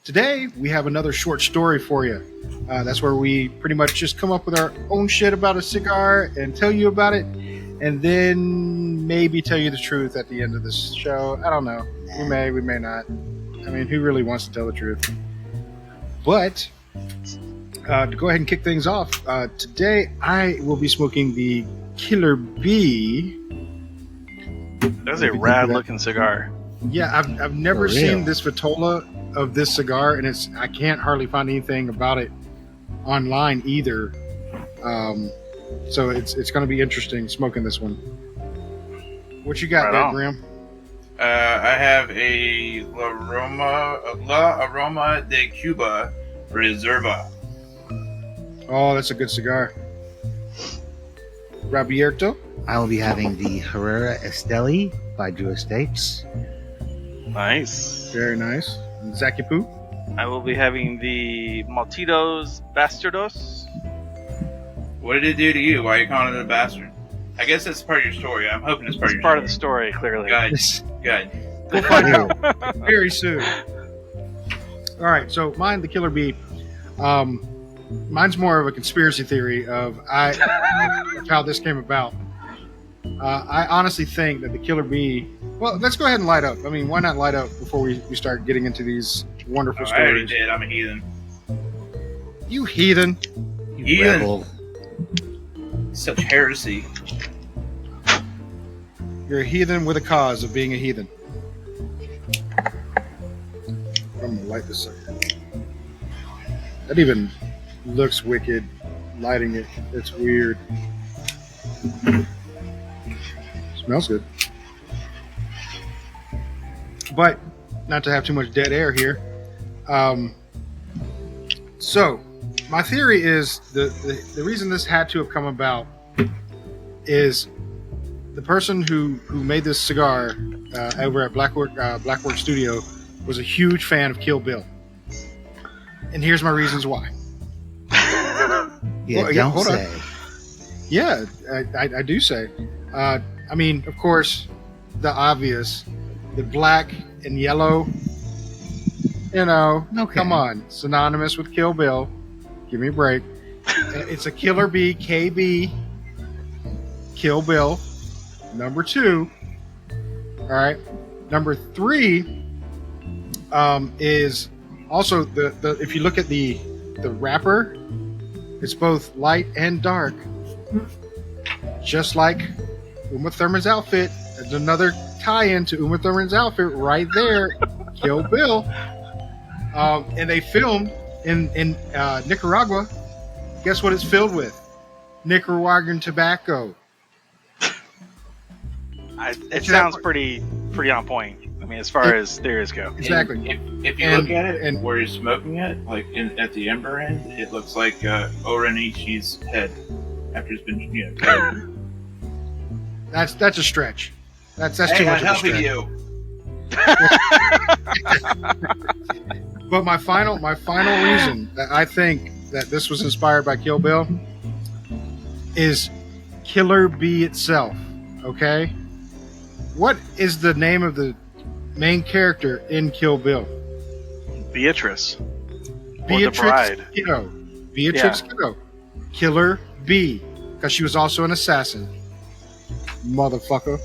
Today, we have another short story for you. That's where we pretty much just come up with our own shit about a cigar and tell you about it, and then maybe tell you the truth at the end of this show. I don't know. We may not. I mean, who really wants to tell the truth? But to go ahead and kick things off, today I will be smoking the Killer Bee. That's a rad-looking cigar. Yeah, I've never seen this vitola of this cigar, and I can't hardly find anything about it online either. So it's going to be interesting smoking this one. What you got there, Grimm? I have a La Aroma de Cuba Reserva. Oh, that's a good cigar. Roberto? I will be having the Herrera Esteli by Drew Estates. Nice. Very nice. Zack? I will be having the Malditos Bastardos. What did it do to you? Why are you calling it a bastard? I guess that's part of your story. I'm hoping it's part of the story, clearly. Good. We'll find out very soon. All right, so mine, the Killer Bee. Mine's more of a conspiracy theory of how this came about. I honestly think that the Killer Bee... Well, let's go ahead and light up. I mean, why not light up before we start getting into these wonderful stories? I already did. I'm a heathen. You heathen. You rebel. Such heresy. You're a heathen with a cause of being a heathen. I'm going to light this up. That even looks wicked, lighting it. It's weird. Smells good. But, not to have too much dead air here. So, my theory is the reason this had to have come about is the person who made this cigar over at Blackwork Studio was a huge fan of Kill Bill. And here's my reasons why. Hold on. Yeah, I do say. I mean, of course, the obvious, the black and yellow, come on, synonymous with Kill Bill. Give me a break. It's a Killer Bee, KB, Kill Bill, number 2. All right. Number 3 is also the if you look at the wrapper, it's both light and dark, just like Uma Thurman's outfit. There's another tie-in to Uma Thurman's outfit right there, Kill Bill. And they filmed in Nicaragua. Guess what it's filled with? Nicaraguan tobacco. It sounds pretty on point. I mean, as far as theories go. Exactly. If you look at it and where you're smoking it, like at the ember end, it looks like Orenichi's head after it's been killed. That's a stretch. That's too much of a stretch. You. But my final reason that I think that this was inspired by Kill Bill is Killer Bee itself. Okay, what is the name of the main character in Kill Bill? Beatrice. Beatrix or the bride. Kiddo. Beatrix Kiddo. Killer Bee, because she was also an assassin. Motherfucker.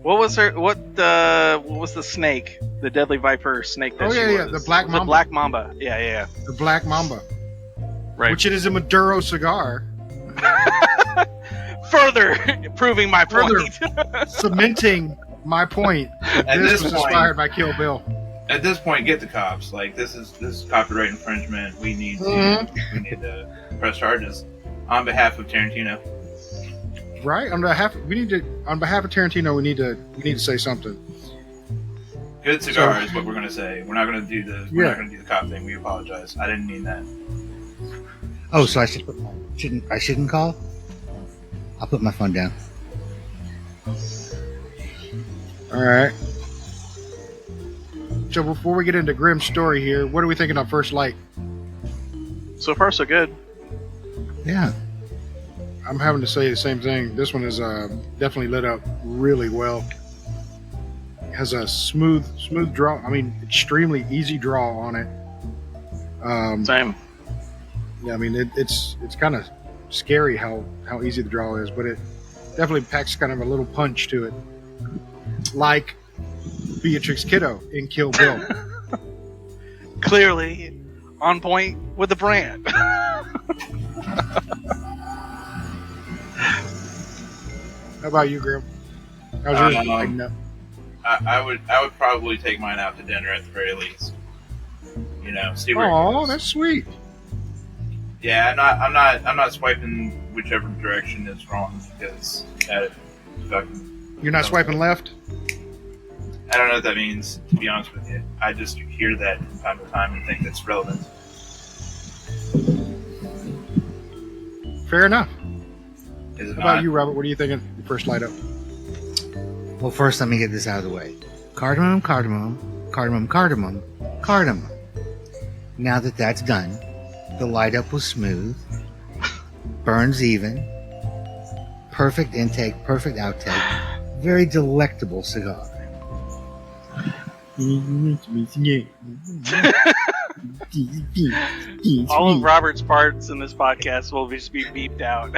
What was the snake? The deadly viper snake that she was? The Black Mamba. The Black Mamba. Yeah. The Black Mamba. Right. Which it is a Maduro cigar. Further proving my point. Cementing my point. This was inspired by Kill Bill. At this point, get the cops. Like this is copyright infringement. We need to press charges on behalf of Tarantino. Right? On behalf of Tarantino, we need to say something. Good cigar is what we're gonna say. We're not gonna do the cop thing. We apologize. I didn't mean that. Oh, so I shouldn't call? I'll put my phone down. All right. So before we get into Grimm's story here, what are we thinking on first light? So far, so good. Yeah. I'm having to say the same thing. This one is definitely lit up really well. has a smooth draw. I mean, extremely easy draw on it. Same. Yeah, I mean, it's kind of scary how easy the draw is, but it definitely packs kind of a little punch to it, like Beatrix Kiddo in Kill Bill. Clearly on point with the brand. How about you, Grimm? How's yours? No. I would probably take mine out to dinner at the very least. You know, see where. Oh, that's sweet. Yeah, I'm not swiping whichever direction is wrong because fucking. You're not swiping left? I don't know what that means, to be honest with you. I just hear that from time to time and think that's relevant. Fair enough. Is it How about not? you, Robert? What are you thinking? Your first light up. Well, first, let me get this out of the way. Cardamom, cardamom, cardamom, cardamom, cardamom. Now that that's done, the light up was smooth, burns even, perfect intake, perfect outtake, very delectable cigar. All of Robert's parts in this podcast will just be beeped out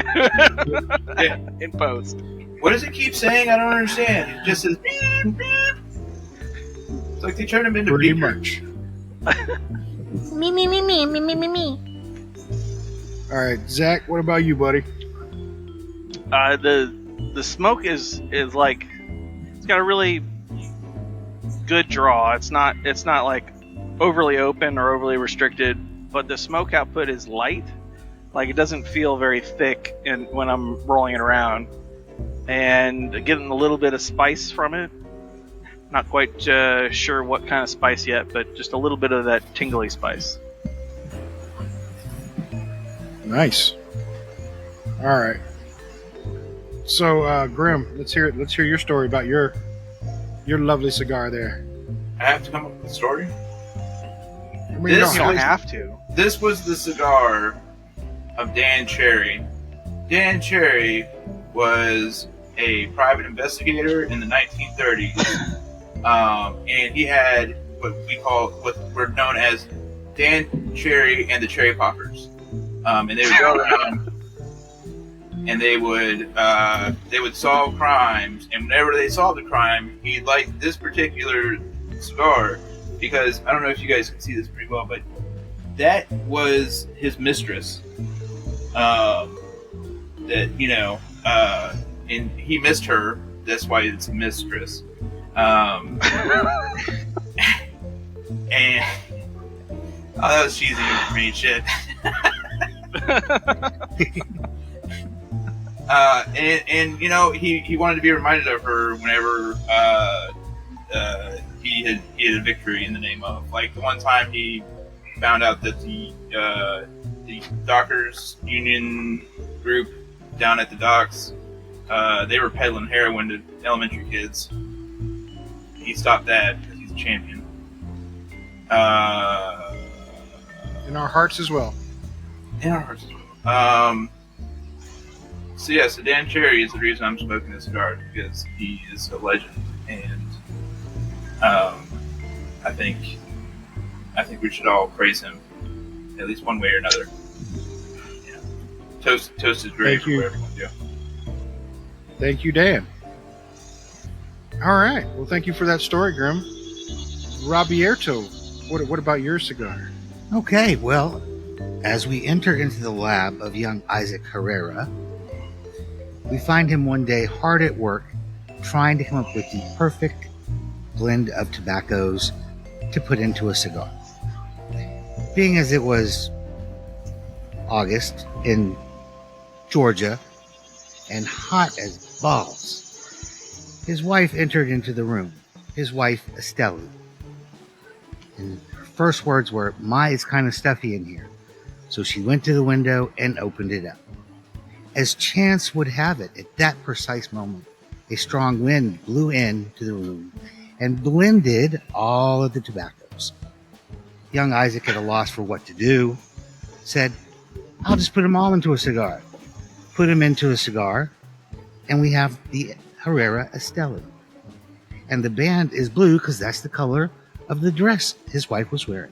in post. What does it keep saying? I don't understand. It just says beep, beep. It's like they turned him into Pretty beeper. much. Me. All right, Zach. What about you, buddy? The smoke is like, it's got a really good draw. It's not like overly open or overly restricted, but the smoke output is light. Like, it doesn't feel very thick when I'm rolling it around, and getting a little bit of spice from it. Not quite sure what kind of spice yet, but just a little bit of that tingly spice. Nice. All right. So, Grimm, let's hear your story about your lovely cigar there. I have to come up with a story. I mean, This You don't was- have to. This was the cigar of Dan Cherry. Dan Cherry was a private investigator in the 1930s, and he had what were known as Dan Cherry and the Cherry Poppers, and they would go around and they would solve crimes, and whenever they solved a crime, he liked this particular cigar because I don't know if you guys can see this pretty well, but that was his mistress. And he missed her. That's why it's a mistress. And that was cheesy for me, shit. And he wanted to be reminded of her whenever he had a victory in the name of. Like the one time he found out that the dockers union group down at the docks, they were peddling heroin to elementary kids. He stopped that because he's a champion. In our hearts as well. In our hearts as well. So Dan Cherry is the reason I'm smoking this cigar, because he is a legend, and I think we should all praise him, at least one way or another. Yeah. Toast his grave, Thank you. or whatever you want to do. Thank you, Dan. All right. Well, thank you for that story, Grimm. Roberto, what about your cigar? Okay, well, as we enter into the lab of young Isaac Herrera, we find him one day hard at work trying to come up with the perfect blend of tobaccos to put into a cigar. Being as it was August in Georgia and hot as balls, his wife entered into the room, his wife Esteli. And her first words were, "My, it's kind of stuffy in here." So she went to the window and opened it up. As chance would have it, at that precise moment, a strong wind blew into the room and blended all of the tobaccos. Young Isaac, at a loss for what to do, said, "I'll just put them all into a cigar." Put them into a cigar, and we have the Herrera Esteli. And the band is blue because that's the color of the dress his wife was wearing.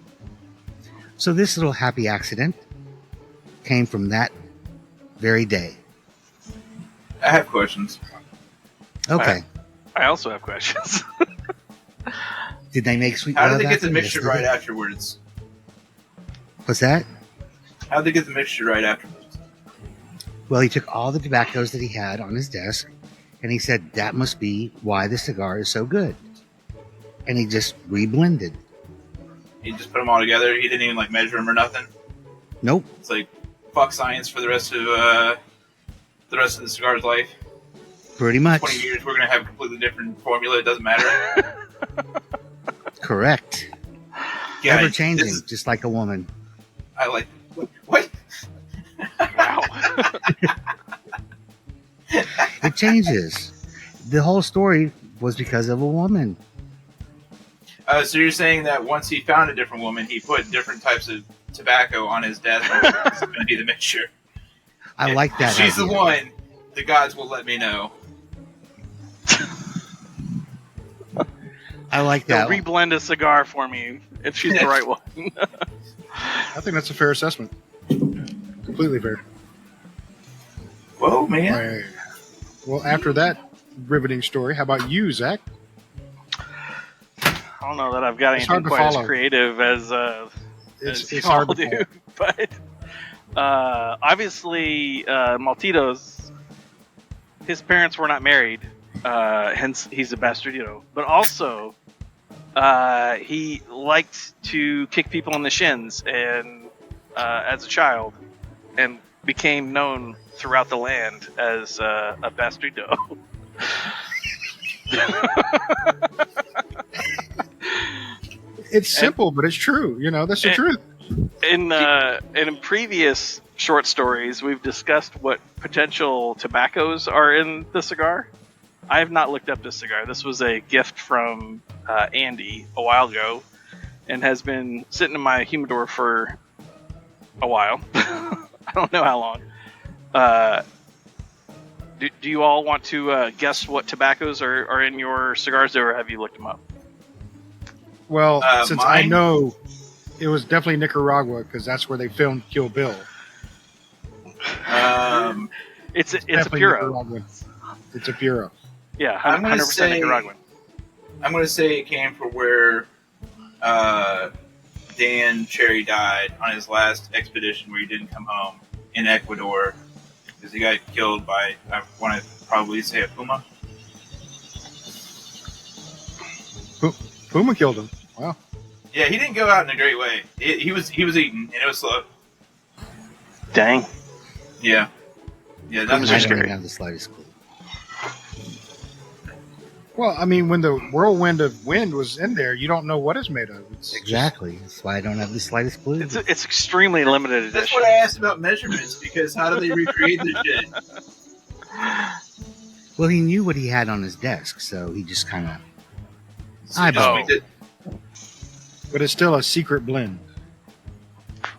So this little happy accident came from that very day. I have questions. Okay. I also have questions. Did they make sweet How love did they get the after? mixture Yes, right they did. afterwards? What's that? How did they get the mixture right afterwards? Well, he took all the tobaccos that he had on his desk, and he said that must be why the cigar is so good. And he just reblended. He just put them all together. He didn't even like measure them or nothing. Nope. It's like fuck science for the rest of the cigar's life. Pretty much. 20 years, we're gonna have a completely different formula. It doesn't matter. Correct. Yeah, Ever changing, this is- just like a woman. I like what? Wow. It changes. The whole story was because of a woman. So you're saying that once he found a different woman, he put different types of tobacco on his desk. It's going to be the mixture. I like that. She's idea. the one. The gods will let me know. I like They'll that. reblend a cigar for me if she's the right one. I think that's a fair assessment. Completely fair. Whoa, man. Right. Well, after that riveting story, how about you, Zach? I don't know that I've got It's hard anything to quite as follow. creative as It's y'all hard to do, follow. but obviously Malditos, his parents were not married, hence he's a bastardito. But also, he liked to kick people in the shins, and as a child, and became known throughout the land as a bastardito. It's simple, but it's true. You know, that's the And- truth. In previous short stories, we've discussed what potential tobaccos are in the cigar. I have not looked up this cigar. This was a gift from Andy a while ago, and has been sitting in my humidor for a while. I don't know how long. Do you all want to guess what tobaccos are in your cigars, or have you looked them up? Well, since I mine- know it was definitely Nicaragua because that's where they filmed Kill Bill. It's a Definitely Puro. Nicaraguan. It's a Puro. Yeah, I'm gonna 100% say- Nicaraguan. I'm going to say it came from where Dan Cherry died on his last expedition where he didn't come home in Ecuador because he got killed by, I want to probably say a puma. Puma killed him. Wow. Yeah, he didn't go out in a great way. He was eating, and it was slow. Dang. Yeah. Yeah, Pumas that's are I don't scary. have the slightest clue. Well, I mean, when the whirlwind of wind was in there, you don't know what it's made of. It's just- Exactly. That's why I don't have the slightest clue. It's extremely limited That's edition. what I asked about measurements, because how do they recreate this shit? Well, he knew what he had on his desk, so he just kind of. So I just know. make it- but it's still a secret blend.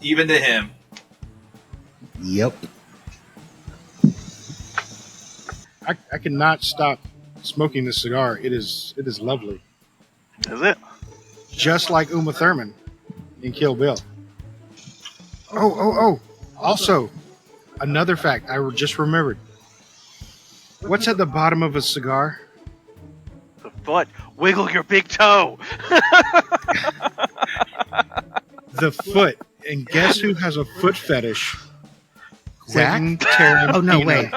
even to him. Yep. I cannot stop smoking this cigar. It is lovely, Is it? just like Uma Thurman in Kill Bill. Oh! Also, another fact I just remembered. What's at the bottom of a cigar? The foot. Wiggle your big toe. The foot. And guess who has a foot fetish? Zach? Quentin Tarantino. Oh no! Wait.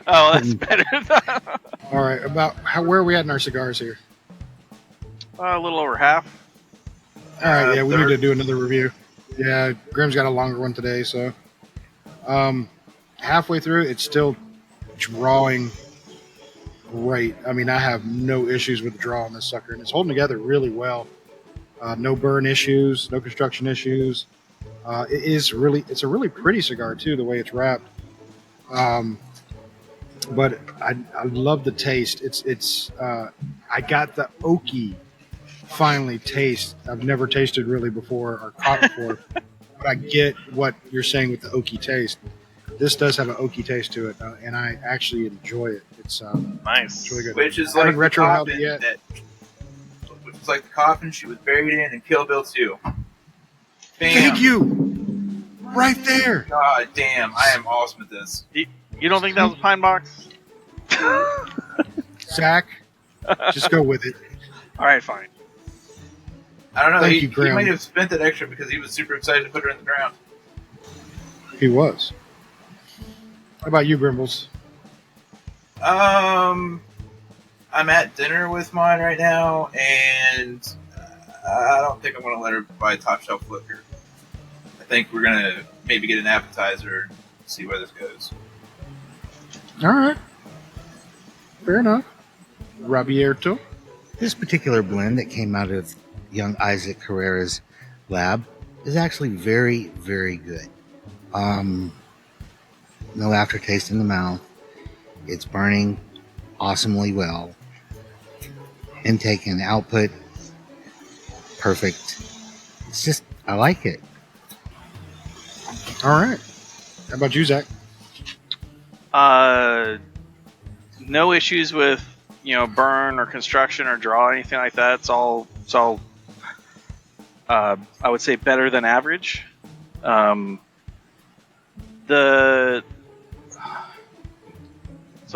Oh, that's better. All right, where are we at in our cigars here? A little over half. All right, yeah, we need third. to do another review. Yeah, Grimm's got a longer one today, so halfway through, it's still drawing great. I mean, I have no issues with the draw on this sucker, and it's holding together really well. No burn issues, no construction issues. It's a really pretty cigar too, the way it's wrapped. But I love the taste. I got the oaky finally taste I've never tasted really before or caught before. But I get what you're saying with the oaky taste. this does have an oaky taste to it, and I actually enjoy it. It's Nice. really good. Which is I haven't like the retro held it coffin yet. which is like the coffin she was buried in Kill Bill 2. Bam. Thank you. Right there. God damn, I am awesome at this. You don't think that was a pine box? Zack, just go with it. All right, fine. I don't know. Thank He you, Grimm. might have spent that extra because he was super excited to put her in the ground. He was. How about you, Grimbles? I'm at dinner with mine right now, and I don't think I'm going to let her buy top shelf liquor. I think we're going to maybe get an appetizer and see where this goes. All right. Fair enough. Rabierto. This particular blend that came out of young Isaac Herrera's lab is actually very, very good. No aftertaste in the mouth. It's burning awesomely well. Intake and output, perfect. It's just, I like it. All right. How about you, Zack? No issues with burn or construction or draw or anything like that. It's all I would say better than average. So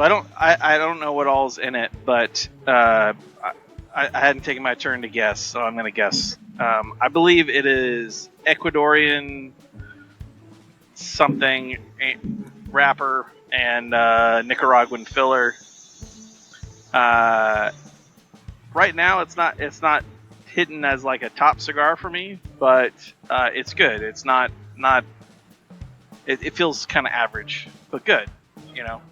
I don't know what all's in it, but I hadn't taken my turn to guess, so I'm going to guess. I believe it is Ecuadorian something wrapper and Nicaraguan filler. Right now, it's not hitting as like a top cigar for me, but it's good. It's not. It feels kind of average, but good.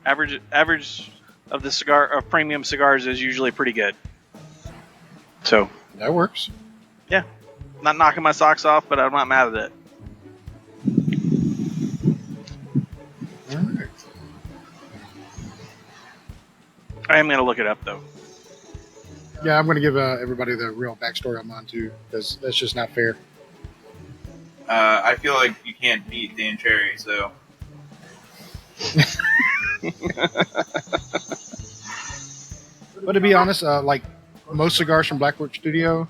Average of the premium cigars is usually pretty good. So That works. yeah, not knocking my socks off, but I'm not mad at it. All right. I am gonna look it up though. Yeah, I'm going to give everybody the real backstory on mine too, because that's just not fair. I feel like you can't beat Dan Cherry, so But to be honest, like most cigars from Blackwork Studio,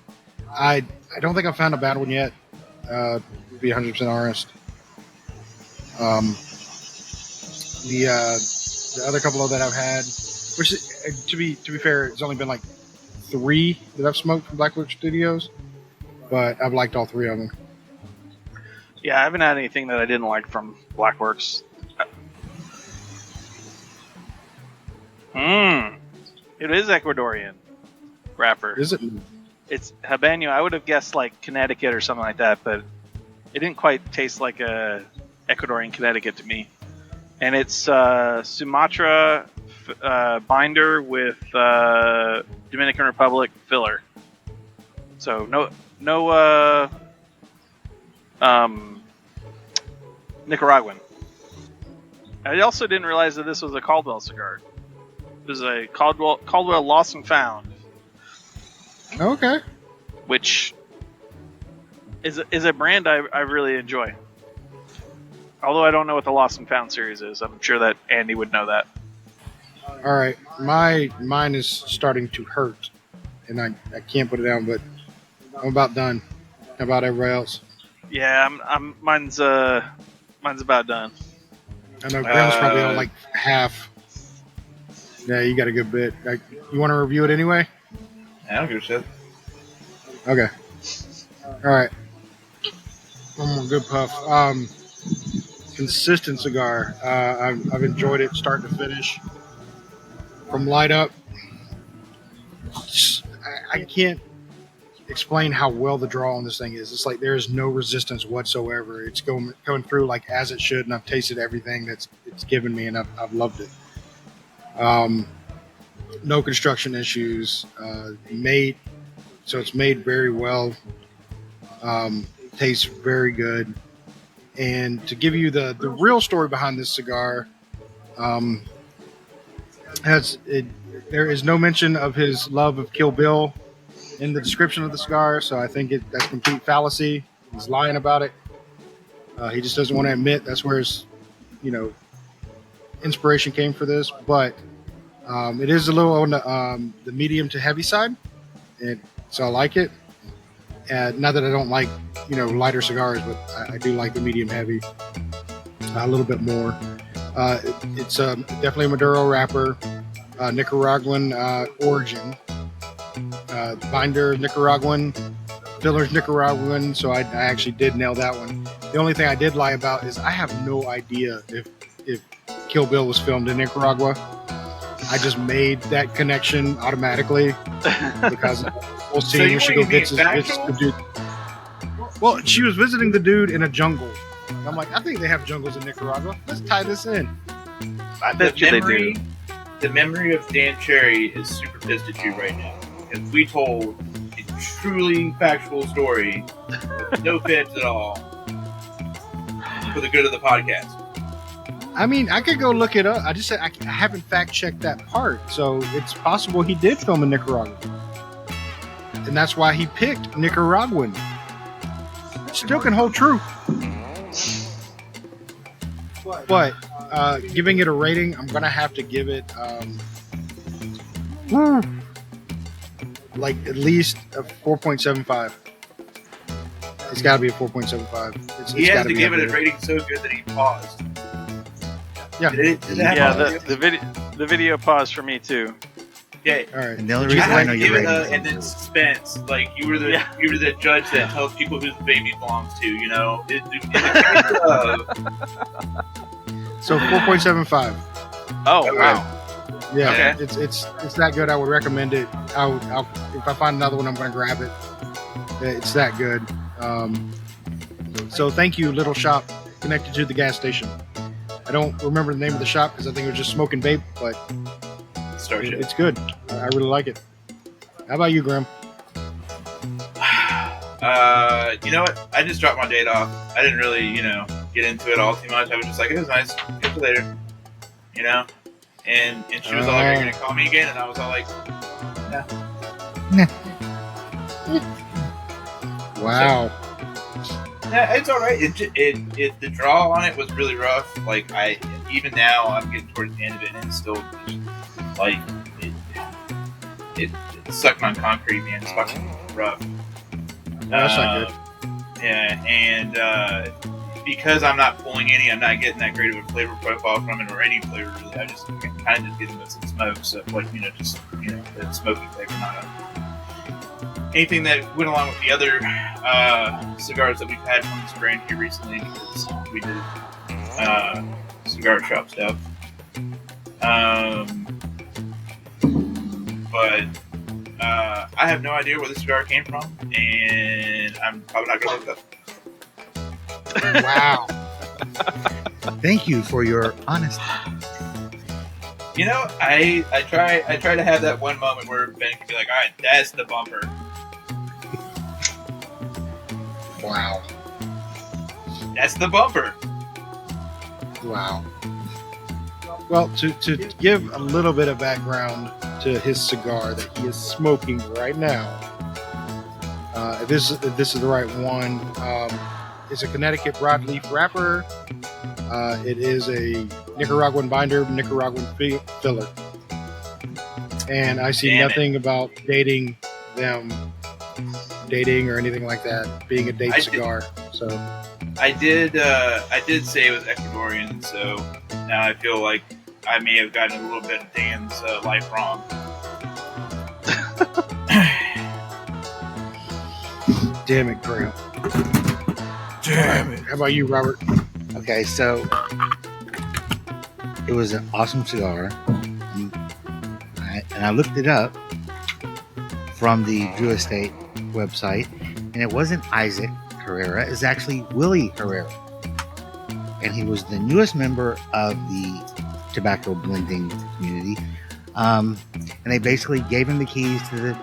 I don't think I've found a bad one yet. To be 100% honest. The other couple of that I've had, which to be fair, it's only been like 3 that I've smoked from Blackwork Studios, but I've liked all 3 of them. Yeah, I haven't had anything that I didn't like from Blackworks. It is Ecuadorian wrapper. Is it? It's Habanero. I would have guessed like Connecticut or something like that, but it didn't quite taste like a Ecuadorian Connecticut to me. And it's Sumatra binder with Dominican Republic filler. So no Nicaraguan. I also didn't realize that this was a Caldwell cigar. It was a Caldwell Lost and Found, Okay. which is a brand I really enjoy. Although I don't know what the Lost and Found series is, I'm sure that Andy would know that. All right. Mine is starting to hurt, and I can't put it down, but I'm about done. How about everybody else? Yeah, mine's about done. I know Grimm's probably on like half. Yeah, you got a good bit. You want to review it anyway? I don't give a shit. Okay. All right. One more good puff. Consistent cigar. I've enjoyed it start to finish. From light up, I can't explain how well the draw on this thing is. It's like there is no resistance whatsoever. It's going through like as it should, and I've tasted everything it's given me, and I've loved it. No construction issues. It's made very well. Tastes very good. And to give you the real story behind this cigar, there is no mention of his love of Kill Bill in the description of the cigar, so I think that's complete fallacy. He's lying about it. He just doesn't want to admit that's where his, inspiration came for this, but it is a little on the medium to heavy side, and so I like it. Not that I don't like lighter cigars, but I do like the medium heavy a little bit more. It's definitely a Maduro wrapper, Nicaraguan origin, binder Nicaraguan, fillers Nicaraguan. So I actually did nail that one. The only thing I did lie about is I have no idea if Kill Bill was filmed in Nicaragua. I just made that connection automatically because we'll see. So you she were go visit factual? the dude. Well, she was visiting the dude in a jungle. And I'm like, I think they have jungles in Nicaragua. Let's tie this in. I bet you they do. The memory of Dan Cherry is super pissed at you right now. Because we told a truly factual story with no fibs at all for the good of the podcast. I mean, I could go look it up. I just said I haven't fact checked that part. So it's possible he did film in Nicaragua. And that's why he picked Nicaraguan. Still can hold true. But giving it a rating, I'm going to have to give it like at least a 4.75. It's got to be a 4.75. He has to give it a rating so good that he paused. Yeah. The video paused for me too. Yeah. All right. And the only reason I know you're rating and then suspense, like you were the judge that tells people who the baby belongs to. So 4.75. Oh wow. Yeah, Okay. it's that good. I would recommend it. I'll if I find another one, I'm going to grab it. It's that good. So thank you, Little Shop, connected to the gas station. I don't remember the name of the shop because I think it was just Smoking Vape, but it's good. I really like it. How about you, Grimm? You know what? I just dropped my date off. I didn't really, get into it all too much. I was just like, it was nice. Get you later. And she was all like, are you going to call me again? And I was all like, no. Wow. Yeah, it's all right. The draw on it was really rough. Like even now, I'm getting towards the end of it, and it's still like it's sucking on concrete, man. It's fucking rough. That's not good. Yeah, and because I'm not pulling any, I'm not getting that great of a flavor profile from it or any flavor really. I just kind of just getting with some smoke, so like the smoky flavor, not anything that went along with the other cigars that we've had from this brand here recently, because we did cigar shop stuff. But I have no idea where the cigar came from, and I'm probably not going to look it up. Wow. Thank you for your honesty. I try to have that one moment where Ben can be like, all right, that's the bumper. Wow. That's the bumper. Wow. Well, to give a little bit of background to his cigar that he is smoking right now, if this is the right one, it's a Connecticut broadleaf wrapper. It is a Nicaraguan binder, Nicaraguan filler. And I see nothing about dating or anything like that, being a date cigar. So I did say it was Ecuadorian, so now I feel like I may have gotten a little bit of Dan's life wrong. damn it, Graham. Damn it. How about you, Robert? Okay, so it was an awesome cigar, and I looked it up from the Drew Estate website, and it wasn't Isaac Herrera, it's actually Willie Herrera, and he was the newest member of the tobacco blending community, and they basically gave him the keys to the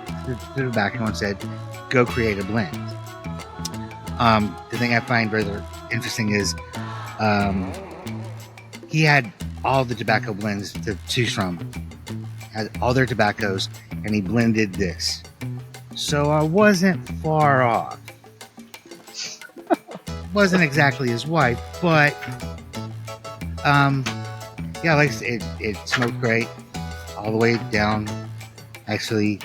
tobacco and said, go create a blend. The thing I find rather interesting is he had all the tobacco blends to choose from, had all their tobaccos, and he blended this. So I wasn't far off. Wasn't exactly his wife, but Yeah, like I said, it smoked great all the way down. Actually,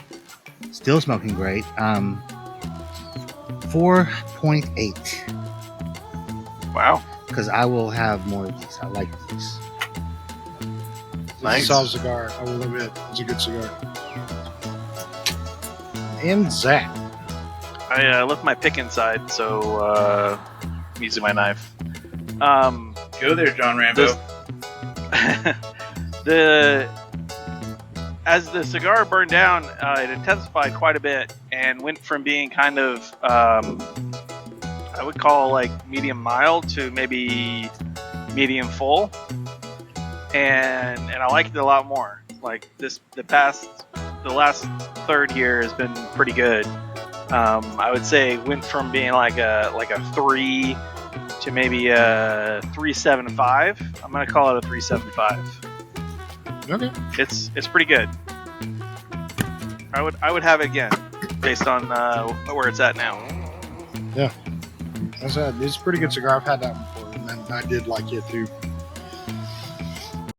still smoking great. 4.8. Wow. Because I will have more of these. I like these. It's Nice. a solid cigar. I will admit, it's a good cigar. And Zack. I left my pick inside, so I'm using my knife. Go there, John Rambo. As the cigar burned down, it intensified quite a bit and went from being kind of I would call like medium mild to maybe medium full, and I liked it a lot more. Like the last third here has been pretty good. I would say it went from being like a 3 to maybe a 3.75. I'm gonna call it a 3.75. Okay. It's pretty good. I would have it again based on where it's at now. Yeah. It's a pretty good cigar. I've had that before, and I did like it too.